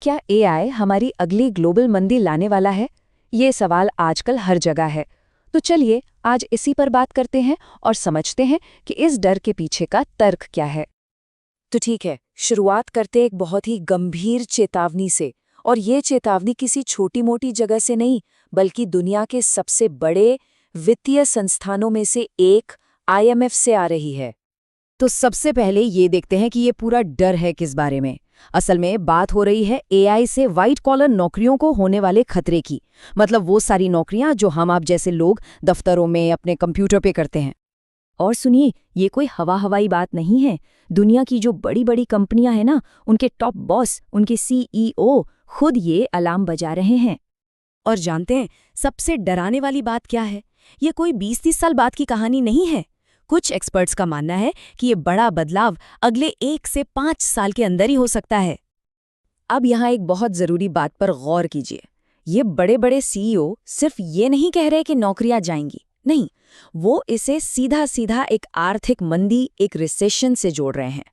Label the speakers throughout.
Speaker 1: क्या एआई हमारी अगली ग्लोबल मंदी लाने वाला है? ये सवाल आजकल हर जगह है। तो चलिए आज इसी पर बात करते हैं और समझते हैं कि इस डर के पीछे का तर्क क्या है।
Speaker 2: तो ठीक है, शुरुआत करते एक बहुत ही गंभीर चेतावनी से। और ये चेतावनी किसी छोटी-मोटी जगह से नहीं, बल्कि दुनिया के सबसे बड़े वित्तीय संस्थानों में से एक आईएमएफ से आ रही है।
Speaker 3: तो सबसे पहले ये देखते हैं कि ये पूरा डर है किस बारे में। असल में बात हो रही है एआई से वाइट कॉलर नौकरियों को होने वाले खतरे की। मतलब वो सारी नौकरियां जो हम आप जैसे लोग दफ्तरों में अपने कंप्यूटर पे करते हैं। और सुनिए, ये कोई हवाई बात नहीं है। दुनिया की जो बड़ी बड़ी कंपनियां हैं ना, उनके टॉप बॉस, उनके सीईओ खुद ये अलार्म बजा रहे हैं। और जानते हैं सबसे डराने वाली बात क्या है? ये कोई 20-30 साल बाद की कहानी नहीं है। कुछ एक्सपर्ट्स का मानना है कि ये बड़ा बदलाव अगले 1 से 5 साल के अंदर ही हो सकता है। अब यहाँ एक बहुत जरूरी बात पर गौर कीजिए। ये बड़े बड़े सीईओ सिर्फ ये नहीं कह रहे कि नौकरियां जाएंगी, नहीं, वो इसे सीधा सीधा एक आर्थिक मंदी, एक रिसेशन से जोड़ रहे हैं।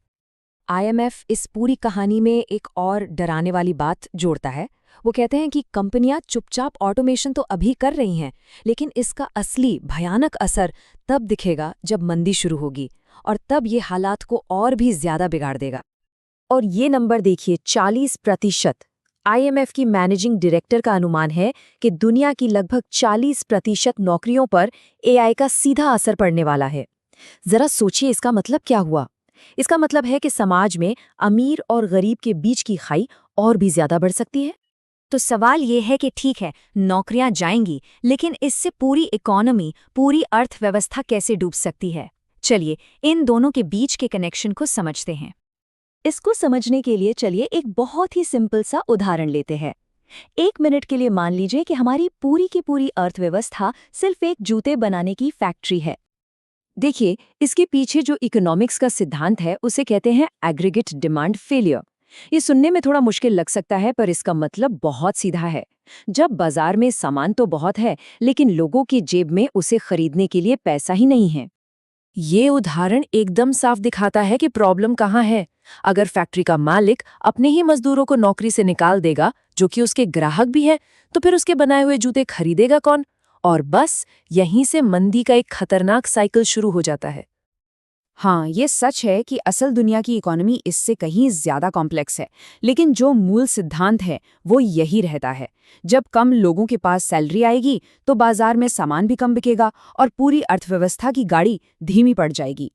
Speaker 1: आईएमएफ इस पूरी कहानी में एक और डराने वाली बात जोड़ता है। वो कहते हैं कि कंपनियां चुपचाप ऑटोमेशन तो अभी कर रही हैं, लेकिन इसका असली भयानक असर तब दिखेगा जब मंदी शुरू होगी, और तब ये हालात को और भी ज्यादा बिगाड़ देगा।
Speaker 2: और ये नंबर देखिए, 40%। आईएमएफ की मैनेजिंग डायरेक्टर का अनुमान है कि दुनिया की लगभग 40% नौकरियों पर एआई का सीधा असर पड़ने वाला है। जरा सोचिए, इसका मतलब क्या हुआ? इसका मतलब है कि समाज में अमीर और गरीब के बीच की खाई और भी ज्यादा बढ़ सकती है।
Speaker 4: तो सवाल ये है कि ठीक है, नौकरियां जाएंगी, लेकिन इससे पूरी इकोनॉमी, पूरी अर्थव्यवस्था कैसे डूब सकती है? चलिए इन दोनों के बीच के कनेक्शन को समझते हैं।
Speaker 1: इसको समझने के लिए चलिए एक बहुत ही सिंपल सा उदाहरण लेते हैं। 1 मिनट के लिए मान लीजिए कि हमारी पूरी की पूरी अर्थव्यवस्था सिर्फ एक जूते बनाने की फैक्ट्री है। देखिए, इसके पीछे जो इकोनॉमिक्स का सिद्धांत है उसे कहते हैं एग्रीगेट डिमांड फेलियर। ये सुनने में थोड़ा मुश्किल लग सकता है, पर इसका मतलब बहुत सीधा है। जब बाजार में सामान तो बहुत है, लेकिन लोगों की जेब में उसे खरीदने के लिए पैसा ही नहीं है।
Speaker 2: ये उदाहरण एकदम साफ दिखाता है कि प्रॉब्लम कहाँ है। अगर फैक्ट्री का मालिक अपने ही मजदूरों को नौकरी से निकाल देगा, जो कि उसके ग्राहक भी हैं, तो फिर उसके बनाए हुए जूते खरीदेगा कौन? और बस यहीं से मंदी का एक खतरनाक साइकिल शुरू हो जाता है।
Speaker 3: हाँ, ये सच है कि असल दुनिया की इकोनॉमी इससे कहीं ज्यादा कॉम्प्लेक्स है, लेकिन जो मूल सिद्धांत है वो यही रहता है। जब कम लोगों के पास सैलरी आएगी तो बाजार में सामान भी कम बिकेगा और पूरी अर्थव्यवस्था की गाड़ी धीमी पड़ जाएगी।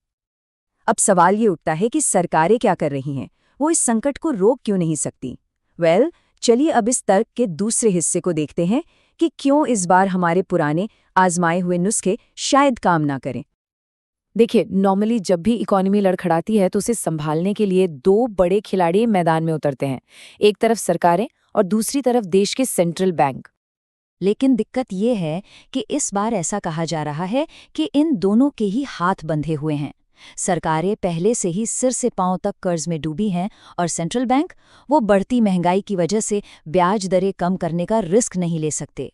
Speaker 1: अब सवाल ये उठता है कि सरकारें क्या कर रही हैं? वो इस संकट को रोक क्यों नहीं सकती? चलिए अब इस तर्क के दूसरे हिस्से को देखते हैं कि क्यों इस बार हमारे पुराने आजमाए हुए नुस्खे शायद काम ना करें।
Speaker 2: देखिए, नॉर्मली जब भी इकोनॉमी लड़खड़ाती है तो उसे संभालने के लिए 2 बड़े खिलाड़ी मैदान में उतरते हैं। एक तरफ सरकारें और दूसरी तरफ देश के सेंट्रल बैंक।
Speaker 1: लेकिन दिक्कत ये है कि इस बार ऐसा कहा जा रहा है कि इन दोनों के ही हाथ बंधे हुए हैं। सरकारें पहले से ही सिर से पांव तक कर्ज में डूबी हैं, और सेंट्रल बैंक वो बढ़ती महंगाई की वजह से ब्याज दरें कम करने का रिस्क नहीं ले सकते।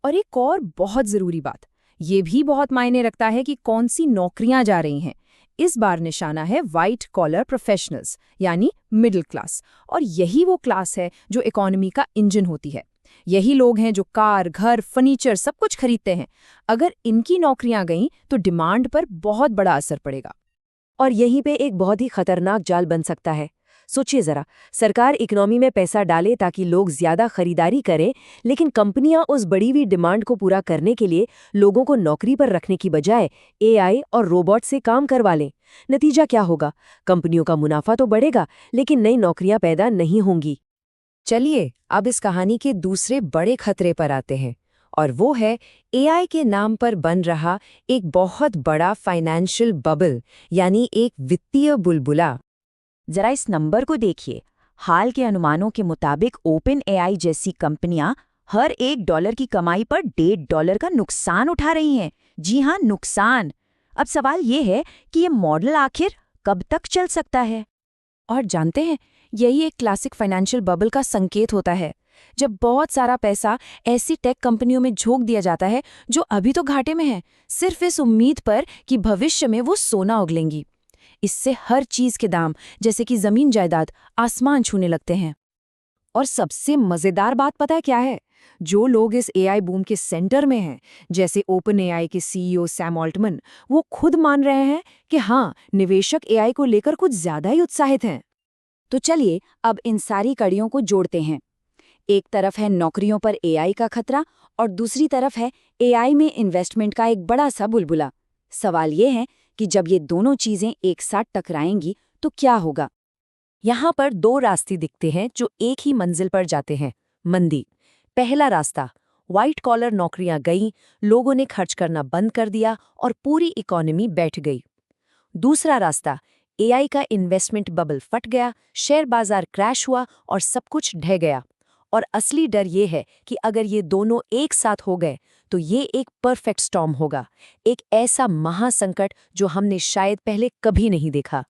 Speaker 3: और एक और बहुत जरूरी बात, ये भी बहुत मायने रखता है कि कौन सी नौकरियां जा रही हैं। इस बार निशाना है वाइट कॉलर प्रोफेशनल्स, यानी मिडिल क्लास। और यही वो क्लास है जो इकोनॉमी का इंजन होती है। यही लोग हैं जो कार, घर, फर्नीचर सब कुछ खरीदते हैं। अगर इनकी नौकरियां गईं तो डिमांड पर बहुत बड़ा असर पड़ेगा।
Speaker 2: और यहीं पे एक बहुत ही खतरनाक जाल बन सकता है। सोचिए जरा, सरकार इकोनॉमी में पैसा डाले ताकि लोग ज्यादा खरीदारी करें, लेकिन कंपनियां उस बढ़ी हुई डिमांड को पूरा करने के लिए लोगों को नौकरी पर रखने की बजाय एआई और रोबोट से काम करवा लें। नतीजा क्या होगा? कंपनियों का मुनाफा तो बढ़ेगा, लेकिन नई नौकरियां पैदा नहीं होंगी।
Speaker 1: चलिए अब इस कहानी के दूसरे बड़े खतरे पर आते हैं, और वो है एआई के नाम पर बन रहा एक बहुत बड़ा फाइनेंशियल बबल, यानी एक वित्तीय बुलबुला। जरा इस नंबर को देखिए। हाल के अनुमानों के मुताबिक ओपन एआई जैसी कंपनियां हर $1 की कमाई पर $1.5 का नुकसान उठा रही हैं। जी हाँ, नुकसान। अब सवाल ये है कि ये मॉडल आखिर कब तक चल सकता है?
Speaker 3: और जानते हैं, यही एक क्लासिक फाइनेंशियल बबल का संकेत होता है, जब बहुत सारा पैसा ऐसी टेक कंपनियों में झोंक दिया जाता है जो अभी तो घाटे में है, सिर्फ इस उम्मीद पर कि भविष्य में वो सोना उगलेंगी। इससे हर चीज के दाम, जैसे कि जमीन जायदाद, आसमान छूने लगते हैं।
Speaker 2: और सबसे मजेदार बात पता है क्या है? जो लोग इस एआई बूम के सेंटर में हैं, जैसे ओपन एआई के सीईओ सैम ऑल्टमन, वो खुद मान रहे हैं कि हाँ, निवेशक एआई को लेकर कुछ ज्यादा ही उत्साहित हैं।
Speaker 3: तो चलिए अब इन सारी कड़ियों को जोड़ते हैं। एक तरफ है नौकरियों पर एआई का खतरा और दूसरी तरफ है एआई में इन्वेस्टमेंट का एक बड़ा सा बुलबुला। सवाल ये है कि जब ये दोनों चीजें एक साथ टकराएंगी तो क्या होगा?
Speaker 1: यहाँ पर दो रास्ते दिखते हैं जो एक ही मंजिल पर जाते हैं, मंदी। पहला रास्ता, व्हाइट कॉलर नौकरियां गई, लोगों ने खर्च करना बंद कर दिया और पूरी इकोनॉमी बैठ गई। दूसरा रास्ता, एआई का इन्वेस्टमेंट बबल फट गया, शेयर बाजार क्रैश हुआ और सब कुछ ढह गया। और असली डर ये है कि अगर ये दोनों एक साथ हो गए तो ये एक परफेक्ट स्टॉर्म होगा, एक ऐसा महासंकट जो हमने शायद पहले कभी नहीं देखा।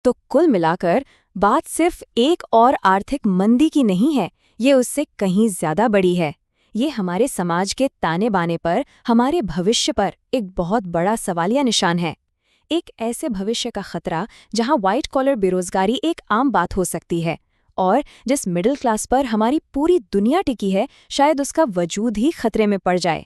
Speaker 4: तो कुल मिलाकर बात सिर्फ एक और आर्थिक मंदी की नहीं है, ये उससे कहीं ज्यादा बड़ी है। ये हमारे समाज के ताने बाने पर, हमारे भविष्य पर एक बहुत बड़ा सवालिया निशान है। एक ऐसे भविष्य का खतरा जहां व्हाइट कॉलर बेरोजगारी एक आम बात हो सकती है और जिस मिडिल क्लास पर हमारी पूरी दुनिया टिकी है, शायद उसका वजूद ही खतरे में पड़ जाए।